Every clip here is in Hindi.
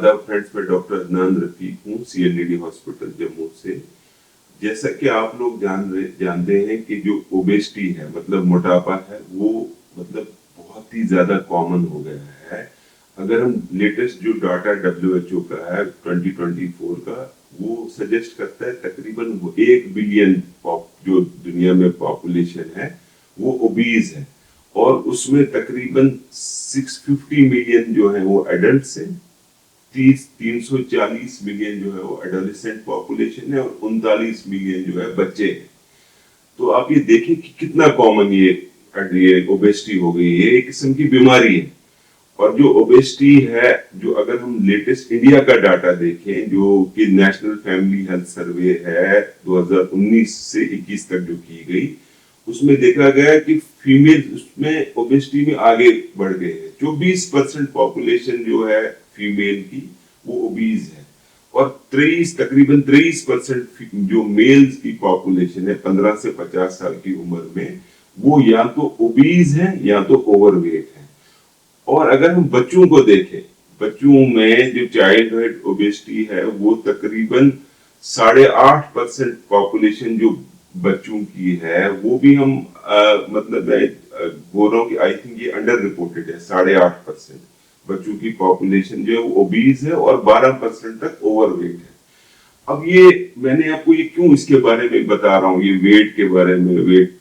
आदाब फ्रेंड्स, मैं डॉक्टर अदनान रफीक हूँ, CLDD हॉस्पिटल जम्मू से। जैसा कि आप लोग जानते हैं कि जो ओबेसिटी है, मतलब मोटापा है, वो मतलब बहुत ही ज्यादा कॉमन हो गया है। अगर हम लेटेस्ट जो डाटा WHO का है 2024 का, वो सजेस्ट करता है तकरीबन 1 बिलियन जो दुनिया में पॉपुलेशन है वो ओबीज है, और उसमें तकरीबन 650 मिलियन जो है वो एडल्ट है, 340 मिलियन जो है वो एडोलेसेंट पॉपुलेशन है, और 39 मिलियन जो है बच्चे हैं। तो आप ये देखें कि कितना कॉमन ये ओबेसिटी हो गई है, एक किस्म की बीमारी है। और जो ओबेसिटी है, जो अगर हम लेटेस्ट इंडिया का डाटा देखें, जो कि नेशनल फैमिली हेल्थ सर्वे है 2019 से 21 तक जो की गई, उसमें देखा गया कि फीमेल उसमें ओबेसिटी में आगे बढ़ गए हैं। 24% पॉपुलेशन जो है फीमेल की वो ओबीज है, और तकरीबन 23% जो मेल्स की पॉपुलेशन है 15 से 50 साल की उम्र में, वो या तो ओबीज है या तो ओवरवेट है। और अगर हम बच्चों को देखें, बच्चों में जो चाइल्डहुड ओबेसिटी है वो तकरीबन 8.5% पॉपुलेशन जो बच्चों की है, वो भी हम मतलब मैं बोल रहा हूँ कि आई थिंक ये अंडर रिपोर्टेड है। 8.5% बच्चों की पॉपुलेशन जो है वो ओबीज है, और 12% तक ओवरवेट है। अब ये मैंने आपको ये क्यों इसके बारे में बता रहा हूँ, ये वेट के बारे में, वेट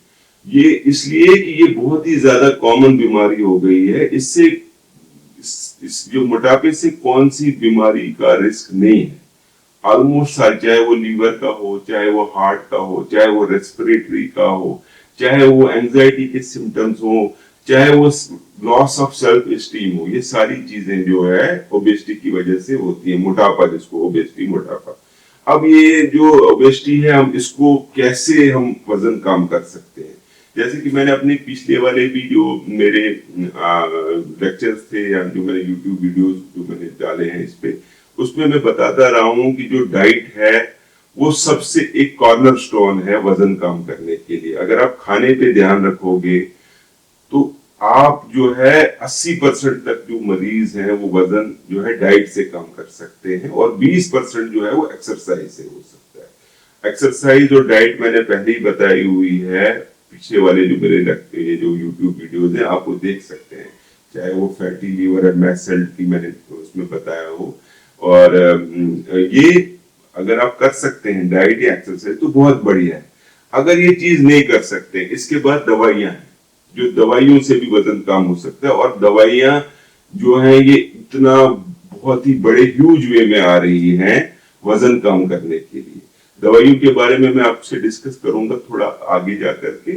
ये इसलिए कि ये बहुत ही ज्यादा कॉमन बीमारी हो गई है। इससे इस जो मोटापे से कौन सी बीमारी का रिस्क नहीं है, ऑलमोस्ट चाहे वो लीवर का हो, चाहे वो हार्ट का हो, चाहे वो रेस्पिरेटरी का हो, चाहे वो एंजाइटी के सिम्टम्स हो, चाहे वो लॉस ऑफ सेल्फ एस्टीम हो, ये सारी चीजें जो है ओबेसिटी की वजह से होती है। मोटापा, जिसको ओबेसिटी मोटापा। अब ये जो ओबेसिटी है, हम इसको कैसे हम वजन कम कर सकते हैं? जैसे कि मैंने अपने पिछले वाले भी जो मेरे लेक्चर्स थे, या जो मैंने यूट्यूब वीडियोस जो मैंने डाले हैं इस पे, उसमें मैं बताता रहा हूं कि जो डाइट है वो सबसे एक कॉर्नर स्टोन है वजन कम करने के लिए। अगर आप खाने पे ध्यान रखोगे तो आप जो है 80% तक जो मरीज हैं वो वजन जो है डाइट से कम कर सकते हैं, और 20% जो है वो एक्सरसाइज से हो सकता है। एक्सरसाइज और डाइट मैंने पहले ही बताई हुई है, पीछे वाले जो मेरे लगते हैं जो यूट्यूब वीडियोस हैं आप वो देख सकते हैं, चाहे वो fatty liver and mast cell की मैंने उसमें बताया हो। और ये अगर आप कर सकते हैं डाइट या एक्सरसाइज तो बहुत बढ़िया है। अगर ये चीज नहीं कर सकते, इसके बाद दवाइयां हैं, जो दवाइयों से भी वजन कम हो सकता है। और दवाइयां जो है ये इतना बहुत ही बड़े ह्यूज वे में आ रही हैं वजन कम करने के लिए। दवाइयों के बारे में मैं आपसे डिस्कस करूंगा थोड़ा आगे जाकर के।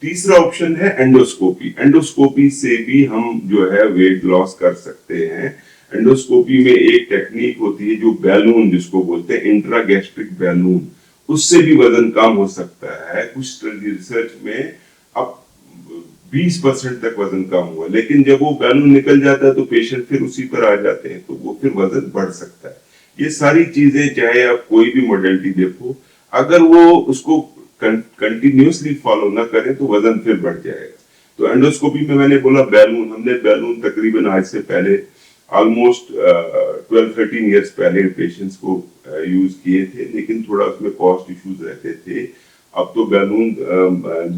तीसरा ऑप्शन है एंडोस्कोपी। एंडोस्कोपी से भी हम जो है वेट लॉस कर सकते हैं। एंडोस्कोपी में एक टेक्निक होती है जो बैलून जिसको बोलते हैं, इंट्रागैस्ट्रिक बैलून, उससे भी वजन कम हो सकता है। कुछ रिसर्च में अब 20% तक वजन कम हुआ, लेकिन जब वो बैलून निकल जाता है तो पेशेंट फिर उसी पर आ जाते हैं, तो वो फिर वजन बढ़ सकता है। ये सारी चीजें चाहे आप कोई भी मॉडलिटी देखो, अगर वो उसको कंटिन्यूसली फॉलो ना करें तो वजन फिर बढ़ जाएगा। तो एंडोस्कोपी में मैंने बोला बैलून, हमने बैलून तकरीबन आज से पहले ऑलमोस्ट 12-13 ईयर्स पहले पेशेंट्स को यूज किए थे, लेकिन थोड़ा उसमें कॉस्ट इश्यूज रहते थे। अब तो बैलून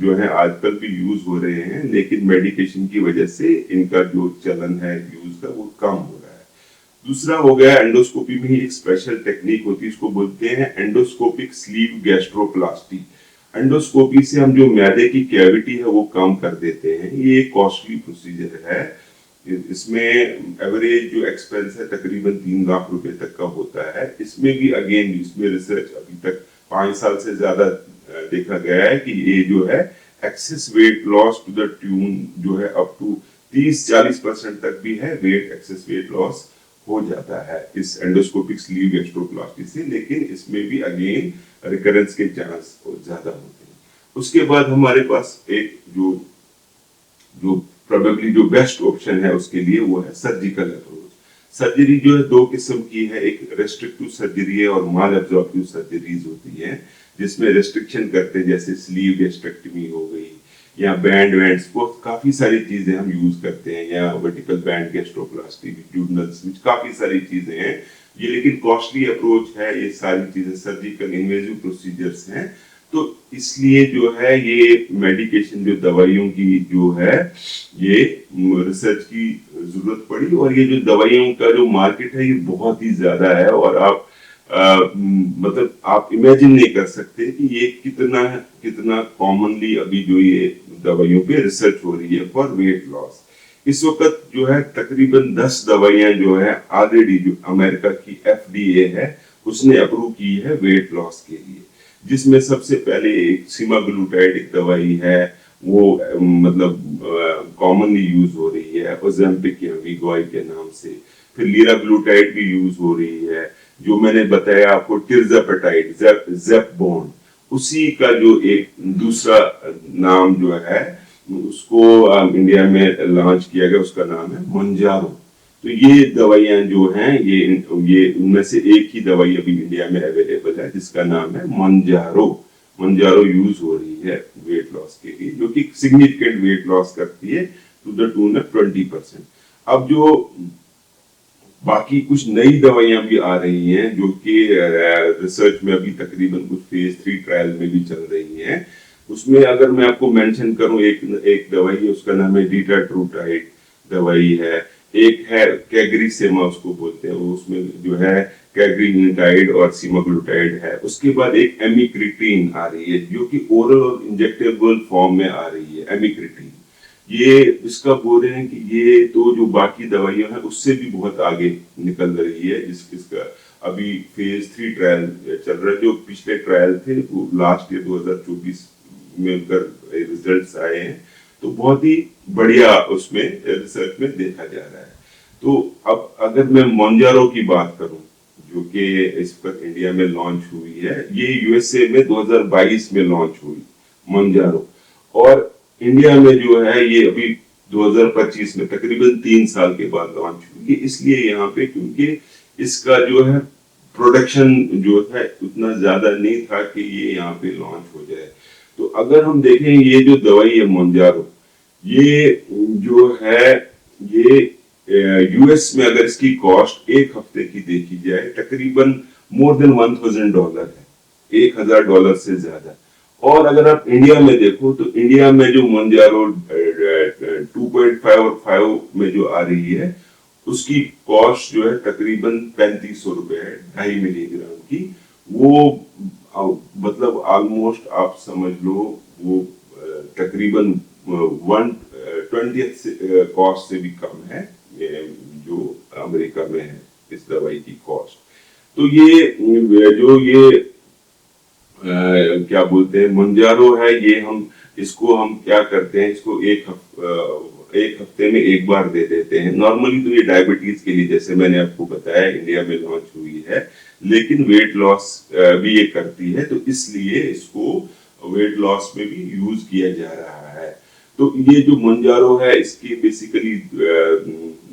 जो है आजकल भी यूज हो रहे हैं, लेकिन मेडिकेशन की वजह से इनका जो चलन है यूज का वो कम हो रहा है। दूसरा हो गया एंडोस्कोपी में ही एक स्पेशल टेक्निक होती है, इसको बोलते हैं एंडोस्कोपिक स्लीव गैस्ट्रोप्लास्टी। एंडोस्कोपी से हम जो मैदे की कैविटी है वो कम कर देते हैं। ये एक कॉस्टली प्रोसीजर है। इसमें एवरेज जो एक्सपेंस है तकरीबन 3 लाख रुपए तक का होता है। इसमें भी अगेन इसमें रिसर्च अभी तक 5 साल से ज्यादा देखा गया है कि ये जो है excess weight loss to the tune जो है अप टू 30-40% तक भी है, वेट एक्सेस वेट लॉस हो जाता है इस एंडोस्कोपिक स्लीव गैस्ट्रोप्लास्टी से। लेकिन इसमें भी अगेन रिकरेंस के चांस ज्यादा होते हैं। उसके बाद हमारे पास एक जो जो प्रोबेबली जो बेस्ट ऑप्शन है उसके लिए वो है सर्जिकल अप्रोच। सर्जरी जो है 2 किस्म की है, एक रेस्ट्रिक्टिव सर्जरी है और माल एब्जॉर्प्टिव सर्जरीज होती है, जिसमें रेस्ट्रिक्शन करते हैं, जैसे स्लीव गैस्ट्रेक्टमी हो गई, या बैंड वैंड्स को काफी सारी चीजें हम यूज करते हैं, या वर्टिकल बैंड गैस्ट्रोप्लास्टी, ट्यूबनल स्विच, काफी सारी चीजें हैं ये, लेकिन कॉस्टली अप्रोच है, ये सारी चीजें सर्जिकल इन्वेजिव प्रोसीजर्स हैं। तो इसलिए जो है ये मेडिकेशन, जो दवाइयों की जो है, ये रिसर्च की जरूरत पड़ी, और ये जो दवाइयों का जो मार्केट है ये बहुत ही ज्यादा है, और आप मतलब आप इमेजिन नहीं कर सकते कि ये कितना कितना कॉमनली अभी जो ये दवाइयों पे रिसर्च हो रही है फॉर वेट लॉस। इस वक्त जो है तकरीबन 10 दवाइयां जो है ऑलरेडी जो अमेरिका की FDA है उसने अप्रूव की है वेट लॉस के लिए, जिसमें सबसे पहले एक सीमाग्लूटाइड एक दवाई है, वो मतलब कॉमनली यूज हो रही है ओजेम्पिक या वीगॉय के नाम से। फिर लीराग्लूटाइड भी यूज हो रही है, जो मैंने बताया आपको टिर्जापेटाइड, ज़ेपबोन, उसी का जो एक दूसरा नाम जो है उसको इंडिया में लॉन्च किया गया, उसका नाम है मोन्जारो। तो ये दवाइयां जो हैं ये उनमें से एक ही दवाई अभी इंडिया में अवेलेबल है जिसका नाम है मोन्जारो। मोन्जारो यूज हो रही है वेट लॉस के लिए, जो कि सिग्निफिकेंट वेट लॉस करती है टू द टून ऑफ 20%। अब जो बाकी कुछ नई दवाइयां भी आ रही हैं जो कि रिसर्च में अभी तकरीबन कुछ फेज 3 ट्रायल में भी चल रही हैं, उसमें अगर मैं आपको मेंशन करूं, एक दवाई है उसका नाम है डीटाट्रूटाइड दवाई है, एक है कैग्रिसेमा उसको बोलते हैं, उसमें जो है कैग्रिनिटाइड और सीमाग्लूटाइड है। उसके बाद एक एमिक्रिटीन आ रही है जो कि ओरल और इंजेक्टेबल फॉर्म में आ रही है, एमिक्रिटीन। ये इसका बोल रहे हैं कि ये तो जो बाकी दवाइयां हैं उससे भी बहुत आगे निकल रही है, जिसका अभी फेज 3 ट्रायल चल रहा है। जो पिछले ट्रायल थे वो लास्ट ईयर 2024 में उनका रिजल्ट्स आए हैं, तो बहुत ही बढ़िया उसमें रिसर्च में देखा जा रहा है। तो अब अगर मैं मोन्जारो की बात करूं, जो कि इस पर इंडिया में लॉन्च हुई है, ये यूएसए में 2022 में लॉन्च हुई मोन्जारो, और इंडिया में जो है ये अभी 2025 में तकरीबन 3 साल के बाद लॉन्च हुई। इसलिए यहाँ पे क्योंकि इसका जो है प्रोडक्शन जो है उतना ज्यादा नहीं था कि ये यहाँ पे लॉन्च हो जाए। तो अगर हम देखें ये जो दवाई है मोन्जारो, ये जो है ये यूएस में अगर इसकी कॉस्ट एक हफ्ते की देखी जाए तकरीबन मोर देन $1,000 है, $1,000 से ज्यादा। और अगर आप इंडिया में देखो तो इंडिया में जो मोन्जारो 2.5 और 5 में जो आ रही है उसकी कॉस्ट जो है तकरीबन 3500 रुपए है 2.5 मिलीग्राम की। वो मतलब ऑलमोस्ट आप समझ लो वो तकरीबन 1/20 कॉस्ट से भी कम है जो अमेरिका में है इस दवाई की कॉस्ट। तो ये क्या बोलते हैं मोन्जारो है, ये हम क्या करते हैं, इसको एक हफ्ते में एक बार दे देते हैं। नॉर्मली तो ये डायबिटीज के लिए, जैसे मैंने आपको बताया, इंडिया में लॉन्च हुई है, लेकिन वेट लॉस भी ये करती है, तो इसलिए इसको वेट लॉस में भी यूज किया जा रहा है। तो ये जो मोन्जारो है इसकी बेसिकली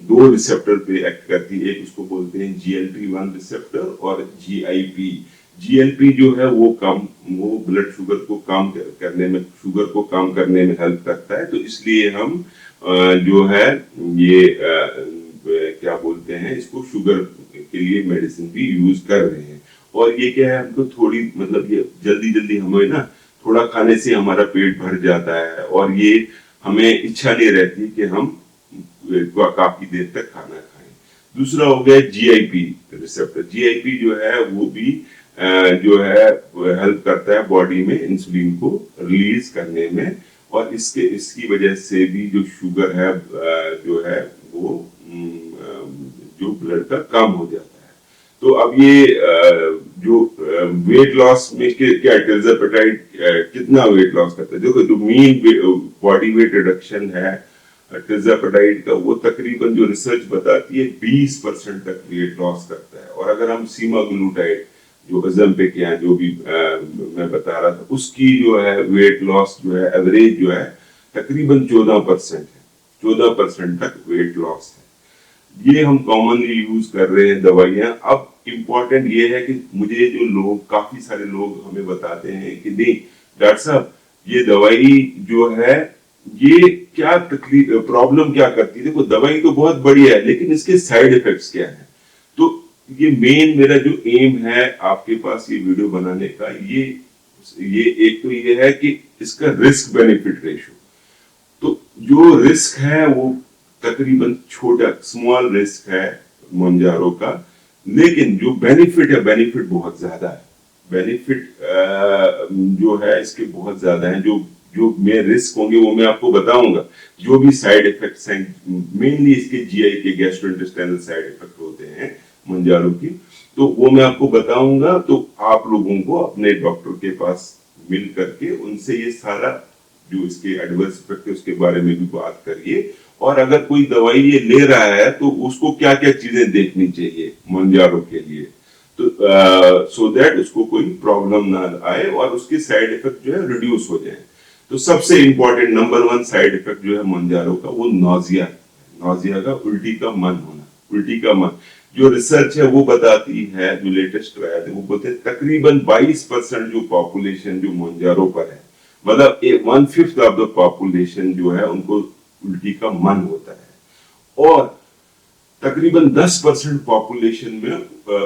2 रिसेप्टर पे एक्ट करती है, एक उसको बोलते हैं GLP-1 रिसेप्टर और GIP। GLP जो है वो ब्लड शुगर को शुगर को कम करने में हेल्प करता है, तो इसलिए हम जो है ये क्या बोलते हैं इसको शुगर के लिए मेडिसिन भी यूज कर रहे हैं। और ये क्या है, हमको थोड़ी मतलब ये जल्दी जल्दी हमें ना थोड़ा खाने से हमारा पेट भर जाता है, और ये हमें इच्छा नहीं रहती कि हम काफी देर तक खाना खाएं। दूसरा हो गया GIP रिसेप्टर। GIP जो है वो भी जो है हेल्प करता है बॉडी में इंसुलिन को रिलीज करने में, और इसकी वजह से भी जो शुगर है जो है वो जो ब्लड का कम हो जाता है। तो अब ये जो वेट लॉस में क्या टिर्जापेटाइड कितना वेट लॉस करता है, देखो जो मीन बॉडी वेट रिडक्शन है टिर्जापेटाइड का, वो तकरीबन जो रिसर्च बताती है 20% तक वेट लॉस करता है। और अगर हम सीमाग्लूटाइड जो ओजेम्पिक या जो भी मैं बता रहा था, उसकी जो है वेट लॉस जो है एवरेज जो है तकरीबन 14% है, 14% तक वेट लॉस है। ये हम कॉमनली यूज कर रहे हैं दवाइयां। अब इम्पोर्टेंट ये है कि मुझे जो लोग, काफी सारे लोग हमें बताते हैं कि नहीं डॉक्टर साहब ये दवाई जो है ये क्या तकलीफ प्रॉब्लम क्या करती है, देखो दवाई तो बहुत बढ़िया है लेकिन इसके साइड इफेक्ट्स क्या है। तो ये मेन मेरा जो एम है आपके पास ये वीडियो बनाने का, ये एक तो ये है कि इसका रिस्क बेनिफिट रेशो, तो जो रिस्क है वो तकरीबन छोटा स्मॉल रिस्क है मोंजारो का, लेकिन जो बेनिफिट है बेनिफिट बहुत ज्यादा है। बेनिफिट जो है इसके बहुत ज्यादा है। जो जो मैं रिस्क होंगे वो मैं आपको बताऊंगा। जो भी साइड इफेक्ट्स हैं मेनली इसके जीआई के गैस्ट्रोइंटेस्टाइनल साइड इफेक्ट होते हैं मोंजारो की, तो वो मैं आपको बताऊंगा। तो आप लोगों को अपने डॉक्टर के पास मिल करके उनसे ये सारा जो इसके एडवर्स इफेक्ट है उसके बारे में भी बात करिए। और अगर कोई दवाई ये ले रहा है तो उसको क्या क्या चीजें देखनी चाहिए मोंजारो के लिए, तो सो दैट उसको कोई प्रॉब्लम ना आए और उसके साइड इफेक्ट जो है रिड्यूस हो जाए। तो सबसे इंपॉर्टेंट नंबर 1 साइड इफेक्ट जो है मोंजारो का वो नोजिया, नोजिया का उल्टी का मन होना। उल्टी का मन जो रिसर्च है वो बताती है, जो लेटेस्ट ट्रायल है वो बोलते हैं तकरीबन 22% जो पॉपुलेशन जो मोंजारो पर है, मतलब 1/5 ऑफ द पॉपुलेशन जो है उनको उल्टी का मन होता है। और तकरीबन 10% पॉपुलेशन में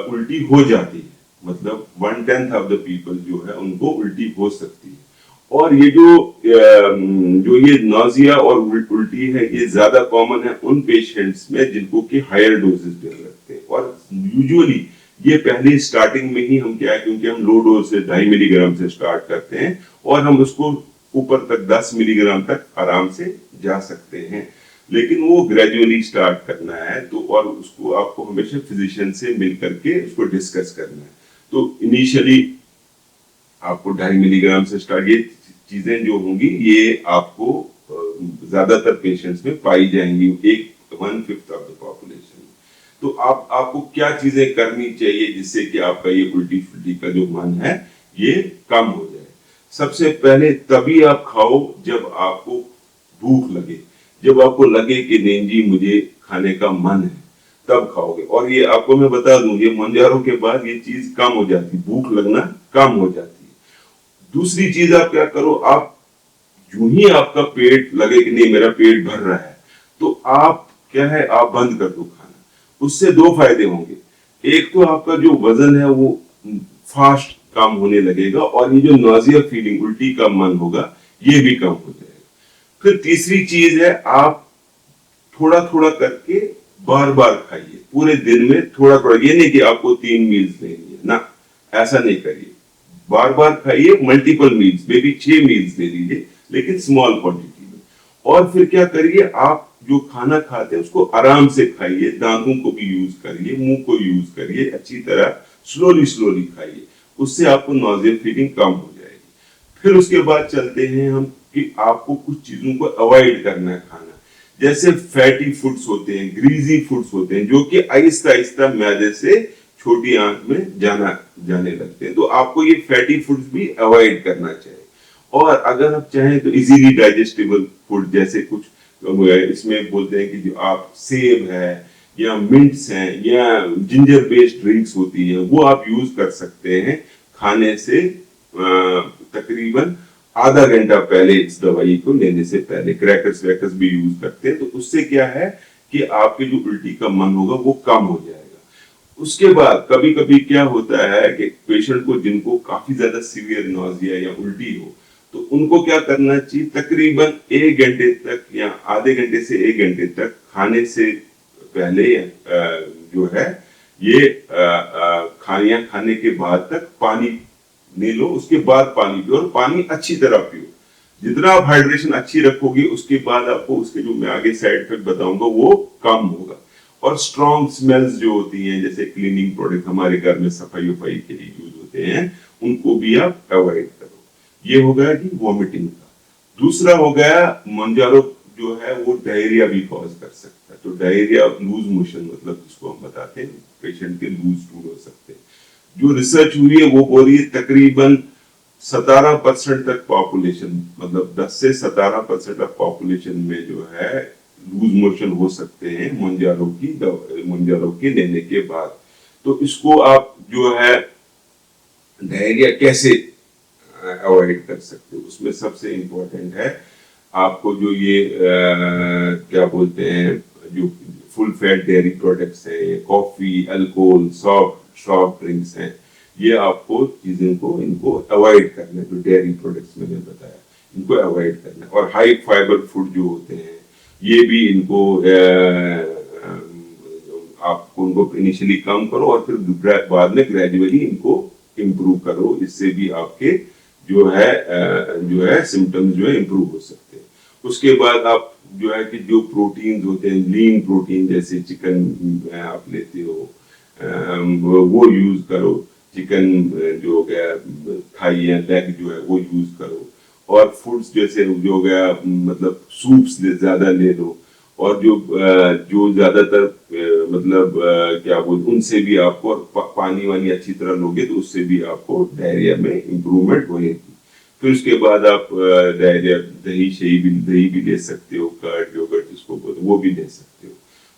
उल्टी हो जाती है, मतलब 1/10 ऑफ द पीपल जो है उनको उल्टी हो सकती है। और ये जो ये नोजिया और उल्टी है ये ज्यादा कॉमन है उन पेशेंट्स में जिनको कि हायर डोजेस पे लगते हैं। और यूजुअली ये पहले स्टार्टिंग में ही हम क्या है, क्योंकि हम लो डोज से 2.5 मिलीग्राम से स्टार्ट करते हैं और हम उसको ऊपर तक 10 मिलीग्राम तक आराम से जा सकते हैं, लेकिन वो ग्रेजुअली स्टार्ट करना है। तो और उसको आपको हमेशा फिजिशियन से मिल करके उसको डिस्कस करना है। तो इनिशियली आपको 2.5 मिलीग्राम से स्टार्ट, ये चीजें जो होंगी ये आपको ज्यादातर पेशेंट्स में पाई जाएंगी, 1/5 ऑफ द पॉपुलेशन। तो आपको क्या चीजें करनी चाहिए जिससे कि आपका ये उल्टी फुल्टी का जो मन है ये कम हो जाए। सबसे पहले तभी आप खाओ जब आपको भूख लगे, जब आपको लगे कि नहीं जी मुझे खाने का मन है, तब खाओगे। और ये आपको मैं बता दूं ये मोंजारो के बाद ये चीज कम हो जाती, भूख लगना कम हो जाती है। दूसरी चीज आप क्या करो, आप यूं ही आपका पेट लगे कि नहीं मेरा पेट भर रहा है, तो आप क्या है आप बंद कर दो खाना। उससे 2 फायदे होंगे। एक तो आपका जो वजन है वो फास्ट कम होने लगेगा और ये जो नोजिया फीलिंग उल्टी का मन होगा ये भी कम हो जाएगा। फिर तीसरी चीज है आप थोड़ा थोड़ा करके बार बार खाइए, पूरे दिन में थोड़ा थोड़ा, ये नहीं कि आपको 3 मील्स लेनी है ना, ऐसा नहीं करिए। बार बार खाइए, multiple meals, may be 6 meals ले लीजिए लेकिन स्मॉल क्वांटिटी में। और फिर क्या करिए, आप जो खाना खाते हैं उसको आराम से खाइए, दांतों को भी यूज करिए, मुंह को यूज करिए, अच्छी तरह स्लोली स्लोली खाइए, उससे आपको नॉजिया फीलिंग कम हो जाएगी। फिर उसके बाद चलते हैं हम कि आपको कुछ चीजों को अवॉइड करना है खाना, जैसे फैटी फूड्स होते हैं, ग्रीजी फूड्स होते हैं जो कि आहिस्ता आहिस्ता मैदे से छोटी आंत में जाने लगते हैं, तो आपको ये फैटी फूड्स भी अवॉइड करना चाहिए। और अगर आप चाहें तो इजीली डाइजेस्टेबल फूड जैसे कुछ इसमें बोलते हैं कि जो आप सेब है या मिंट्स हैं या जिंजर बेस्ड ड्रिंक्स होती है वो आप यूज कर सकते हैं खाने से तकरीबन आधा घंटा पहले, इस दवाई को लेने से पहले। क्रैकर्स वैकर्स भी यूज करते हैं, तो उससे क्या है कि आपके जो उल्टी का मन होगा वो कम हो जाएगा। उसके बाद कभी कभी क्या होता है कि पेशेंट को जिनको काफी ज्यादा सीवियर नोजिया या उल्टी हो तो उनको क्या करना चाहिए, तकरीबन 1 घंटे तक या आधे घंटे से 1 घंटे तक खाने से पहले जो है ये खाने के बाद तक पानी ले लो, उसके बाद पानी पियो और पानी अच्छी तरह पियो। जितना आप हाइड्रेशन अच्छी रखोगे उसके बाद आपको उसके जो मैं आगे साइड इफेक्ट बताऊंगा वो कम होगा। और स्ट्रॉन्ग स्मेल्स जो होती हैं जैसे क्लीनिंग प्रोडक्ट हमारे घर में सफाई वफाई के लिए यूज होते हैं उनको भी आप अवॉइड करो। ये हो गया कि वॉमिटिंग का। दूसरा हो गया मोंजारो जो है वो डायरिया भी कॉज कर सकता है। तो डायरिया लूज मोशन मतलब जिसको हम बताते हैं, पेशेंट के लूज स्टूल हो सकते हैं। जो रिसर्च हुई है वो बोल रही है तकरीबन 17% तक पॉपुलेशन, मतलब 10 से 17% ऑफ पॉपुलेशन में जो है लूज मोशन हो सकते हैं मोंजारो की लेने के बाद। तो इसको आप जो है डायरिया कैसे अवॉइड कर सकते हो। उसमें सबसे इम्पोर्टेंट है आपको जो ये क्या बोलते हैं, जो फुल फैट डेयरी प्रोडक्ट्स हैं, कॉफी, अल्कोहल, सॉफ्ट ड्रिंक्स हैं, ये आपको चीजों को इनको अवॉइड करना है। जो डेयरी प्रोडक्ट्स मैंने बताया, इनको अवॉइड करना है। और हाई फाइबर फूड जो होते हैं, ये भी इनको आपको उनको इनिशियली कम करो और फिर बाद में ग्रेजुअली इनको इम्प्रूव करो। इससे भी आपके जो है सिम्टम्स जो है इम्प्रूव हो सकते हैं। उसके बाद आप जो है कि जो प्रोटीन होते हैं, लीन प्रोटीन जैसे चिकन आप लेते हो, वो यूज करो। चिकन जो हो गया, थाई या लेग जो है वो यूज करो। और फूड्स जैसे जो हो गया, मतलब सूप्स ज्यादा ले लो। और जो ज्यादातर मतलब क्या बोल, उनसे भी आपको, और पानी वानी अच्छी तरह लोगे तो उससे भी आपको डायरिया में इम्प्रूवमेंट होगी। फिर उसके बाद आप डायरिया दही भी ले सकते हो, कर्ड योगर्ट जिसको बोलते वो भी ले सकते हो।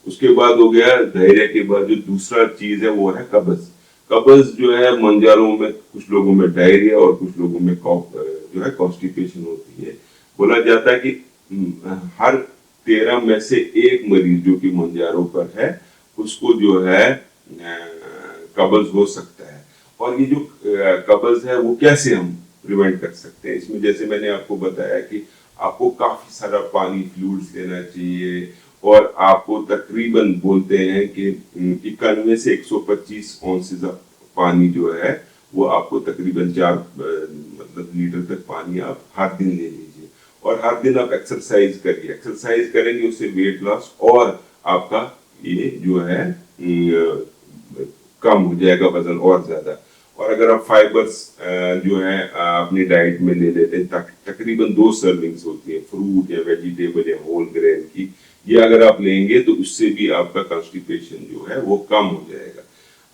उसके बाद हो गया डायरिया के बाद जो दूसरा चीज है वो है कब्ज। कब्ज जो है मंजारों में कुछ लोगों में डायरिया और कुछ लोगों में जो है कॉन्स्टिपेशन होती है। बोला जाता है कि हर 13 में से एक मरीज जो कि मंजारों पर है उसको जो है कब्ज हो सकता है। और ये जो कब्ज है वो कैसे हम प्रिवेंट कर सकते हैं, इसमें जैसे मैंने आपको बताया कि आपको काफी सारा पानी, फ्लूइड्स लेना चाहिए। और आपको तकरीबन बोलते हैं कि 91 से 125 ऑन्सेस पानी जो है वो आपको तकरीबन 4 मतलब लीटर तक पानी आप हर दिन ले लीजिए। और हर दिन आप एक्सरसाइज करिए। एक्सरसाइज करेंगे उससे वेट लॉस और आपका ये जो है कम हो जाएगा वजन और ज्यादा। और अगर आप फाइबर्स जो है अपनी डाइट में ले लेते हैं, तकरीबन 2 सर्विंग्स होती है फ्रूट या वेजिटेबल या होल ग्रेन की, ये अगर आप लेंगे तो उससे भी आपका कॉन्स्टिपेशन जो है वो कम हो जाएगा।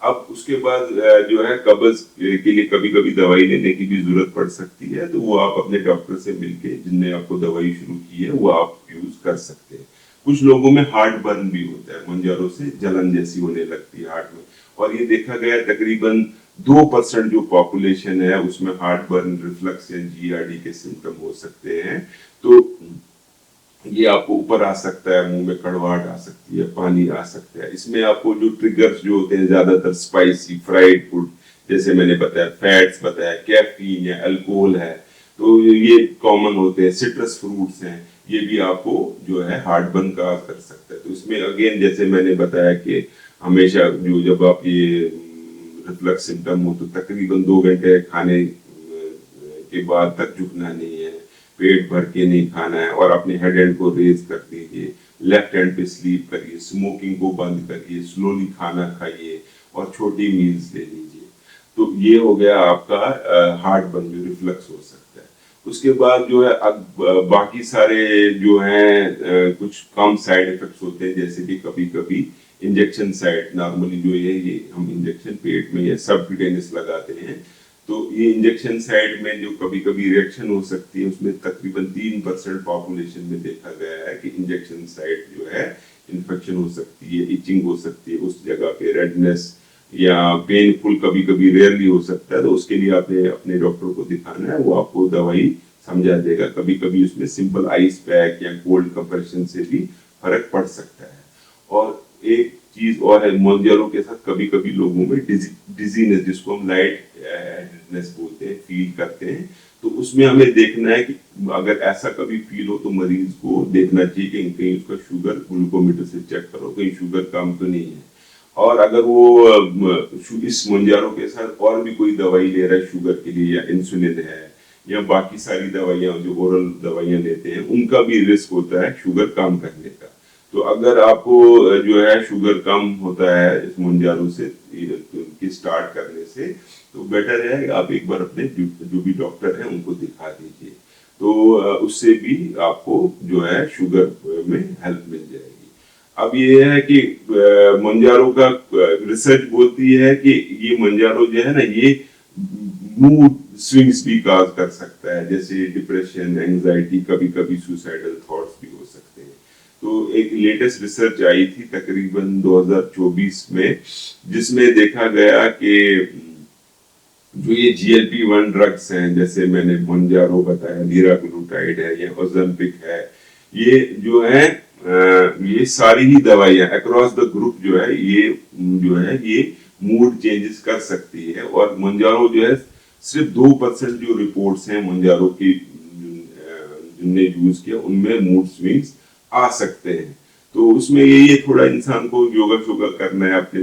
अब उसके बाद जो है कब्ज के लिए कभी कभी दवाई लेने की भी जरूरत पड़ सकती है, तो वो आप अपने डॉक्टर से मिलके, जिनने आपको दवाई शुरू की है, वो आप यूज कर सकते हैं। कुछ लोगों में हार्ट बर्न भी होता है, मंजारों से जलन जैसी होने लगती है हार्ट में। और ये देखा गया तकरीबन 2% जो पॉपुलेशन है उसमें हार्ट बर्न, रिफ्लक्स या जीआरडी के सिम्टम हो सकते हैं। तो ये आपको ऊपर आ सकता है, मुंह में कड़वाहट आ सकती है, पानी आ सकता है। इसमें आपको जो ट्रिगर्स जो होते हैं ज्यादातर स्पाइसी फ्राइड फूड, जैसे मैंने बताया फैट्स बताया, कैफीन या अल्कोहल है, तो ये कॉमन होते हैं। सिट्रस फ्रूट्स हैं, ये भी आपको जो है हार्ट बर्न का कर सकता है। तो इसमें अगेन जैसे मैंने बताया कि हमेशा जो जब आप ये रिफ्लक्स सिम्टम हो तो तकरीबन 2 घंटे खाने के बाद तक झुकना नहीं है, पेट भर के नहीं खाना है, और अपने हेड एंड को रेज कर दीजिए, लेफ्ट हैंड पे स्लीप करिए, स्मोकिंग को बंद करिए, स्लोली खाना खाइए और छोटी मील्स ले लीजिए। तो ये हो गया आपका हार्ट बर्न, जो रिफ्लक्स हो सकता है। उसके बाद जो है अब बाकी सारे जो हैं कुछ कम साइड इफेक्ट्स होते हैं, जैसे कि कभी कभी इंजेक्शन साइट, नॉर्मली जो ये हम इंजेक्शन पेट में या सबक्यूटेनियस लगाते हैं, तो ये इंजेक्शन साइट में जो कभी कभी रिएक्शन हो सकती है, उसमें तकरीबन 3% पॉपुलेशन में देखा गया है कि इंजेक्शन साइट जो है इन्फेक्शन हो सकती है, इचिंग हो सकती है उस जगह पे, रेडनेस या पेनफुल कभी कभी रेयरली हो सकता है। तो उसके लिए आपने अपने डॉक्टर को दिखाना है, वो आपको दवाई समझा देगा। कभी कभी उसमें सिंपल आइस पैक या कोल्ड कंप्रेशन से भी फर्क पड़ सकता है। और एक चीज और है, मंजारों के साथ कभी कभी लोगों में डिजीनेस, जिसको हम लाइट हेडेडनेस बोलते हैं, फील करते हैं। तो उसमें हमें देखना है कि अगर ऐसा कभी फील हो तो मरीज को देखना चाहिए कि कहीं उसका शुगर ग्लूकोमीटर से चेक करो, कहीं शुगर कम तो नहीं है। और अगर वो इस मंजारों के साथ और भी कोई दवाई ले रहा है शुगर के लिए, या इंसुलिन है, या बाकी सारी दवाइयां जो ओरल दवाइयां लेते हैं, उनका भी रिस्क होता है शुगर कम करने का। तो अगर आपको जो है शुगर कम होता है इस मंजारों से की स्टार्ट करने से, तो बेटर है आप एक बार अपने जो भी डॉक्टर हैं उनको दिखा दीजिए। तो उससे भी आपको जो है शुगर में हेल्प मिल जाएगी। अब ये है कि मंजारों का रिसर्च बोलती है कि ये मंजारों जो है ना, ये मूड स्विंग्स भी काज कर सकता है, जैसे डिप्रेशन, एंजाइटी, कभी कभी सुसाइडल थॉट्स भी हो सकते हैं। तो एक लेटेस्ट रिसर्च आई थी तकरीबन 2024 में, जिसमें देखा गया कि जो ये GLP-1 ड्रग्स हैं, जैसे मैंने मोंजारो बताया, लीराग्लूटाइड है या ओज़ेम्पिक है, ये जो है ये सारी ही दवाइयां अक्रॉस द ग्रुप जो है ये मूड चेंजेस कर सकती है। और मोंजारो जो है सिर्फ 2% जो रिपोर्ट्स हैं मोंजारो की जिनने यूज किया उनमें मूड स्विंग्स आ सकते हैं। तो उसमें यही है, थोड़ा इंसान को योगा शोगा करना है, अपने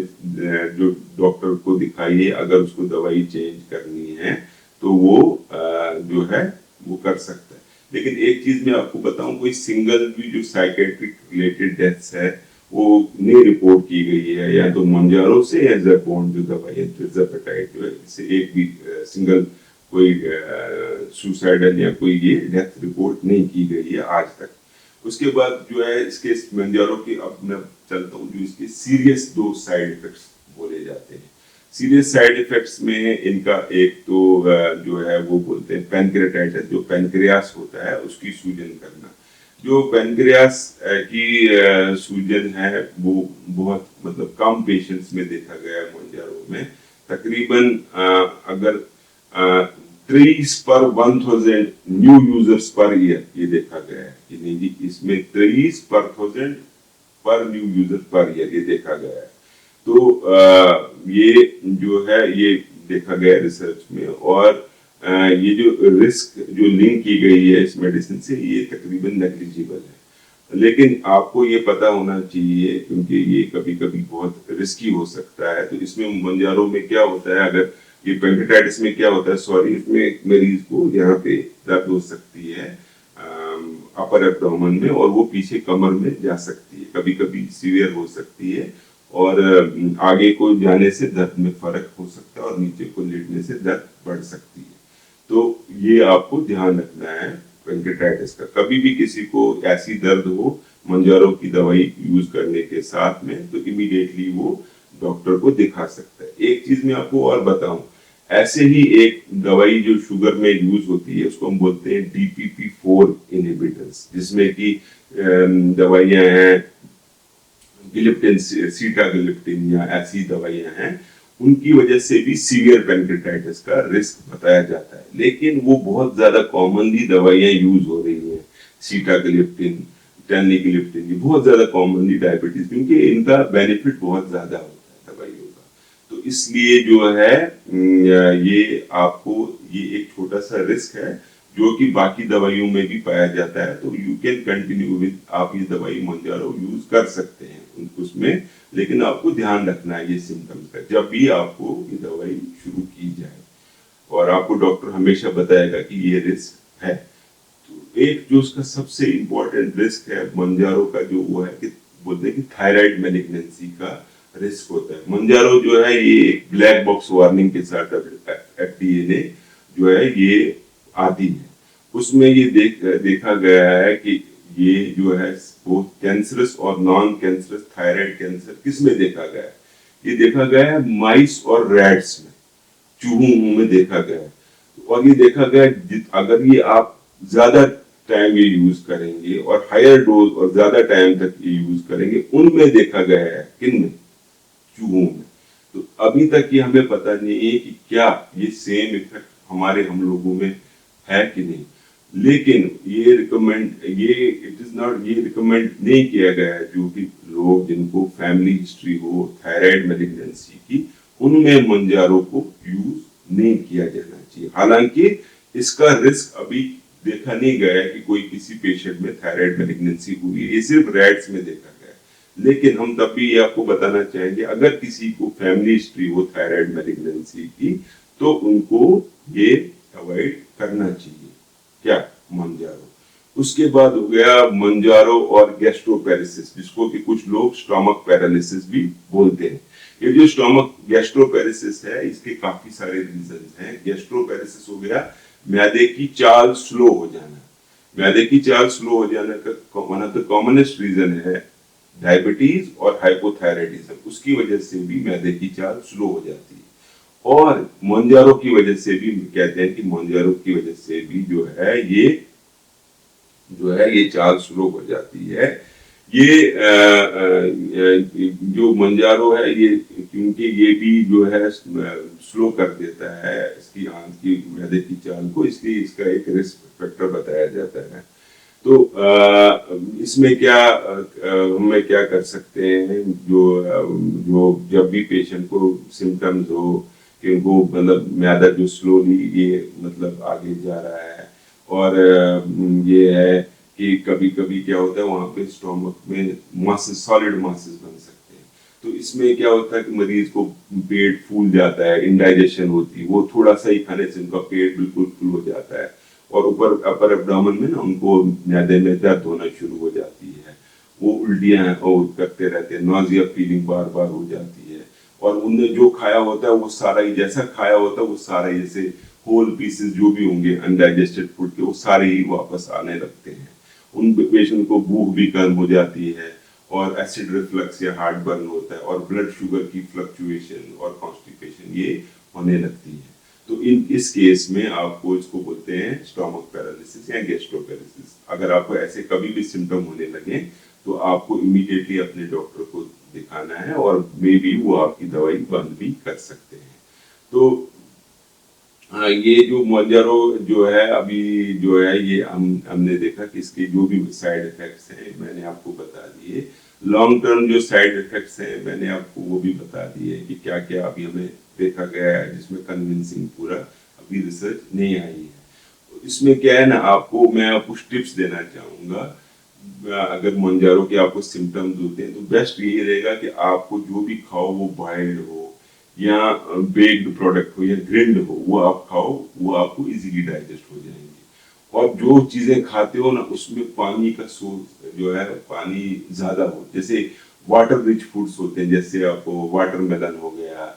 जो डॉक्टर को दिखाइए, अगर उसको दवाई चेंज करनी है तो वो जो है वो कर सकता है। लेकिन एक चीज मैं आपको बताऊं, कोई सिंगल भी जो साइकेट्रिक रिलेटेड डेथ्स है वो नहीं रिपोर्ट की गई है, या तो मंजारो से या ज़ेपोन जो दवाई है ज़ेपेटाइड जो है, इससे एक भी सिंगल कोई सुसाइडल या कोई ये डेथ रिपोर्ट नहीं की गई है आज तक। उसके बाद जो है इसके मंजारो की, अब मैं चलता हूँ जो इसके सीरियस दो साइड इफेक्ट्स बोले जाते हैं। सीरियस साइड इफेक्ट्स में इनका एक तो जो है वो बोलते हैं पैनक्रेटाइटिस, जो पैनक्रियास होता है उसकी सूजन करना। जो पैनक्रियास की सूजन है वो बहुत मतलब कम पेशेंट्स में देखा गया है मोंजारो में। तकरीबन अगर 3 पर 1000 न्यू यूजर्स पर ईयर ये देखा गया है कि नहीं जी, इसमें 3 पर 1000 पर न्यू यूजर पर ईयर ये देखा गया है। तो ये जो है ये देखा गया रिसर्च में। और ये जो रिस्क जो लिंक की गई है इस मेडिसिन से ये तकरीबन नेग्लिजिबल है। लेकिन आपको ये पता होना चाहिए क्योंकि ये कभी कभी बहुत रिस्की हो सकता है। तो इसमें मंजारो में क्या होता है, अगर ये पेंक्रेटाइटिस में क्या होता है, सॉरी, इसमें मरीज को यहाँ पे दर्द हो सकती है अपर एब्डोमेन में, और वो पीछे कमर में जा सकती है, कभी कभी सीवियर हो सकती है, और आगे को जाने से दर्द में फर्क हो सकता है और नीचे को लेटने से दर्द बढ़ सकती है। तो ये आपको ध्यान रखना है पेंक्रेटाइटिस का। कभी भी किसी को ऐसी दर्द हो मंजारो की दवाई यूज करने के साथ में तो इमीडिएटली वो डॉक्टर को दिखा सकता है। एक चीज मैं आपको और बताऊं, ऐसे ही एक दवाई जो शुगर में यूज होती है उसको हम बोलते हैं DPP-4 इनहिबिटर्स, जिसमें की दवाइयां हैं गिलिप्टिन, सीटागिलिप्टिन या ऐसी दवाइयां हैं, उनकी वजह से भी सीवियर पेंक्रेटाइटिस का रिस्क बताया जाता है। लेकिन वो बहुत ज्यादा कॉमनली दवाइयां यूज हो रही हैं, सीटागिलिप्टिन, टेनिगिलिप्टिन, ये बहुत ज्यादा कॉमनली डायबिटीज, क्योंकि इनका बेनिफिट बहुत ज्यादा होता है दवाइयों का। तो इसलिए जो है ये आपको ये एक छोटा सा रिस्क है जो कि बाकी दवाइयों में भी पाया जाता है। तो यू कैन कंटिन्यू विद, आप ये दवाई मंजारो यूज कर सकते हैं उसमें, लेकिन आपको ध्यान रखना है ये सिम्टम्स का जब भी आपको ये दवाई शुरू की जाए, और आपको डॉक्टर हमेशा बताएगा कि ये रिस्क है। तो एक जो उसका सबसे इंपॉर्टेंट रिस्क है मंजारो का, जो वो है कि बोलते हैं कि थायराइड मैलिग्नेंसी का रिस्क होता है। मंजारो जो है ये एक ब्लैक बॉक्स वार्निंग के साथ FDA ने जो है ये आती है। उसमें ये देखा गया है कि ये जो है वो कैंसरस और नॉन कैंसरस थायराइड कैंसर किस में देखा गया है, ये देखा गया है माइस और रैट्स में, चूहों में देखा गया है। और ये देखा गया है अगर ये आप ज्यादा टाइम ये यूज करेंगे और हायर डोज और ज्यादा टाइम तक ये यूज करेंगे, उनमें देखा गया है, किन में, चूहों में। तो अभी तक ये हमें पता नहीं है कि क्या ये सेम इफेक्ट हम लोगों में है कि नहीं। लेकिन ये रिकमेंड नहीं किया गया है जो कि लोग जिनको फैमिली हिस्ट्री हो थायराइड मैलिग्नेंसी की, उनमें मंजारो को यूज नहीं किया जाना चाहिए। हालांकि इसका रिस्क अभी देखा नहीं गया है कि कोई किसी पेशेंट में थायराइड मैलिग्नेंसी हुई है, ये सिर्फ रैट्स में देखा गया है। लेकिन हम तब भी ये आपको बताना चाहेंगे, अगर किसी को फैमिली हिस्ट्री हो थायराइड मैलिग्नेंसी की तो उनको ये अवॉइड करना चाहिए। क्या, मंजारो। उसके बाद हो गया मंजारो और गैस्ट्रोपैरेसिस, जिसको कि कुछ लोग स्टोमक पैरालिसिस भी बोलते हैं। ये जो स्टोमक गैस्ट्रोपैरेसिस है इसके काफी सारे रीजन हैं। गैस्ट्रोपैरेसिस हो गया मैदे की चाल स्लो हो जाना। मैदे की चाल स्लो हो जाने का one of the commonest reason है डायबिटीज और हाइपोथायराइडिज्म, उसकी वजह से भी मैदे की चाल स्लो हो जाती है। और मंजारो की वजह से भी कहते हैं कि मंजारो की वजह से भी जो है ये चाल स्लो हो जाती है। ये जो मंजारो है ये क्योंकि ये भी जो है स्लो कर देता है इसकी आंत की मैदे की चाल को, इसलिए इसका एक रिस्क फैक्टर बताया जाता है। तो इसमें क्या हमें क्या कर सकते हैं, जो जब भी पेशेंट को सिम्टम्स हो कि उनको मतलब मैदा जो स्लोली ये मतलब आगे जा रहा है, और ये है कि कभी कभी क्या होता है वहां पे स्टोमक में मासेस, सॉलिड मासेस बन सकते हैं। तो इसमें क्या होता है कि मरीज को पेट फूल जाता है, इंडाइजेशन होती है, वो थोड़ा सा ही खाने से उनका पेट बिल्कुल फुल हो जाता है, और ऊपर अपर एब्डोमेन में ना उनको मैदे में दर्द होना शुरू हो जाती है, वो उल्टियां और करते रहते हैं, नॉजिया फीलिंग बार बार हो जाती है, और उनने जो खाया होता है वो सारा ही, जैसा खाया होता है वो सारा ही, जैसे होल पीसेस जो भी होंगे अनडाइजेस्टेड फूड के, वो सारे ही वापस आने लगते हैं। उन पेशेंट को भूख भी कम हो जाती है, और एसिड रिफ्लक्स या हार्ट बर्न होता है, और ब्लड शुगर की फ्लक्चुएशन और कॉन्स्टिपेशन ये होने लगती है। तो इस केस में आपको इसको बोलते हैं स्टोमक पैरालिसिस या गैस्ट्रोपैरालिसिस। अगर आपको ऐसे कभी भी सिम्टम होने लगे तो आपको इमीडिएटली अपने डॉक्टर को दिखाना है, और मे बी वो आपकी दवाई बंद भी कर सकते हैं। तो हाँ, ये जो मोंजारो जो है अभी जो है, ये हमने देखा कि इसके जो भी साइड इफेक्ट्स हैं मैंने आपको बता दिए। लॉन्ग टर्म जो साइड इफेक्ट्स हैं मैंने आपको वो भी बता दिए कि क्या क्या अभी हमें देखा गया है, जिसमें कन्विंसिंग पूरा अभी रिसर्च नहीं आई है। इसमें क्या है ना, मैं आपको टिप्स देना चाहूंगा। अगर मोंजारो के आपको सिम्टम्स होते हैं तो बेस्ट यही रहेगा कि आपको जो भी खाओ वो बॉइल्ड हो, या बेक्ड प्रोडक्ट हो, या ग्रिल्ड हो, वो आप खाओ, वो आपको इजीली डाइजेस्ट हो जाएंगे। और जो चीजें खाते हो ना उसमें पानी का सोर्स जो है, पानी ज्यादा हो, जैसे वाटर रिच फूड्स होते हैं, जैसे आपको वाटरमेलन हो गया,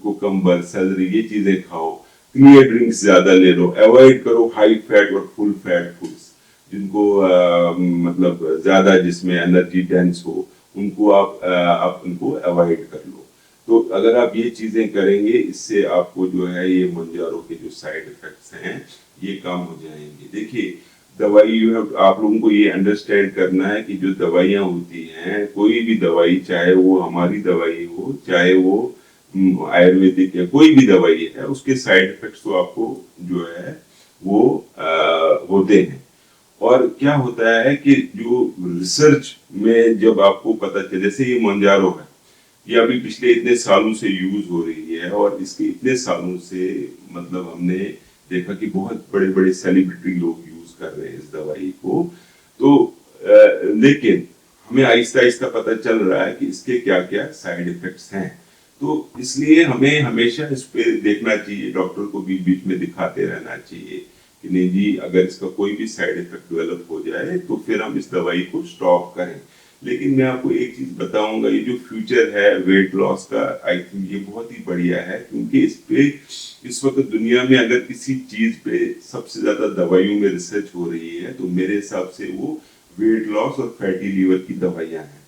कुकम्बर, सेलरी, ये चीजें खाओ। क्लियर ड्रिंक्स ज्यादा ले लो, अवॉइड करो हाई फैट और फुल फैट फूड्स, जिनको मतलब ज्यादा जिसमें एनर्जी डेंस हो, उनको आप उनको अवॉइड कर लो। तो अगर आप ये चीजें करेंगे, इससे आपको जो है ये मोंजारो के जो साइड इफेक्ट्स हैं ये कम हो जाएंगे। देखिए, दवाई आप लोगों को ये अंडरस्टैंड करना है कि जो दवाइयाँ होती हैं, कोई भी दवाई, चाहे वो हमारी दवाई हो, चाहे वो आयुर्वेदिक या कोई भी दवाई है, उसके साइड इफेक्ट्स तो आपको जो है वो होते हैं। और क्या होता है कि जो रिसर्च में जब आपको पता चले, जैसे ये मोंजारो है, ये अभी पिछले इतने सालों से यूज हो रही है, और इसके इतने सालों से मतलब हमने देखा कि बहुत बड़े बड़े सेलिब्रिटी लोग यूज कर रहे हैं इस दवाई को। तो लेकिन हमें आहिस्ता आहिस्ता पता चल रहा है कि इसके क्या क्या साइड इफेक्ट्स हैं। तो इसलिए हमें हमेशा इस पे देखना चाहिए, डॉक्टर को बीच बीच में दिखाते रहना चाहिए कि नहीं जी, अगर इसका कोई भी साइड इफेक्ट डेवलप हो जाए तो फिर हम इस दवाई को स्टॉप करें। लेकिन मैं आपको एक चीज बताऊंगा, ये जो फ्यूचर है वेट लॉस का, आई थिंक ये बहुत ही बढ़िया है, क्योंकि इस पे इस वक्त दुनिया में अगर किसी चीज पे सबसे ज्यादा दवाइयों में रिसर्च हो रही है तो मेरे हिसाब से वो वेट लॉस और फैटी लीवर की दवाइयां हैं।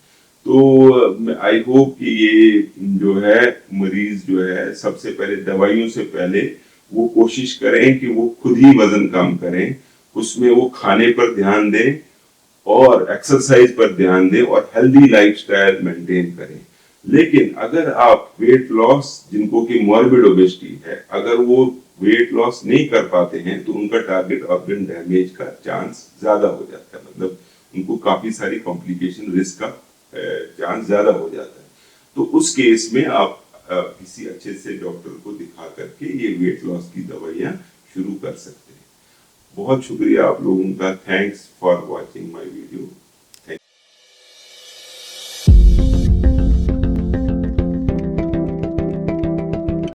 तो आई होप कि ये जो है मरीज जो है सबसे पहले दवाइयों से पहले वो कोशिश करें कि वो खुद ही वजन कम करें, उसमें वो खाने पर ध्यान दें और एक्सरसाइज पर ध्यान दें और हेल्दी लाइफस्टाइल मेंटेन करें। लेकिन अगर आप वेट लॉस, जिनको की मॉर्बिड ओबेसिटी है, अगर वो वेट लॉस नहीं कर पाते हैं तो उनका टारगेट ऑर्गन डैमेज का चांस ज्यादा हो जाता है, मतलब उनको काफी सारी कॉम्प्लिकेशन, रिस्क का चांस ज्यादा हो जाता है। तो उस केस में आप किसी अच्छे से डॉक्टर को दिखा करके ये वेट लॉस की दवाइयां शुरू कर सकते हैं। बहुत शुक्रिया आप लोगों का, thanks for watching my video.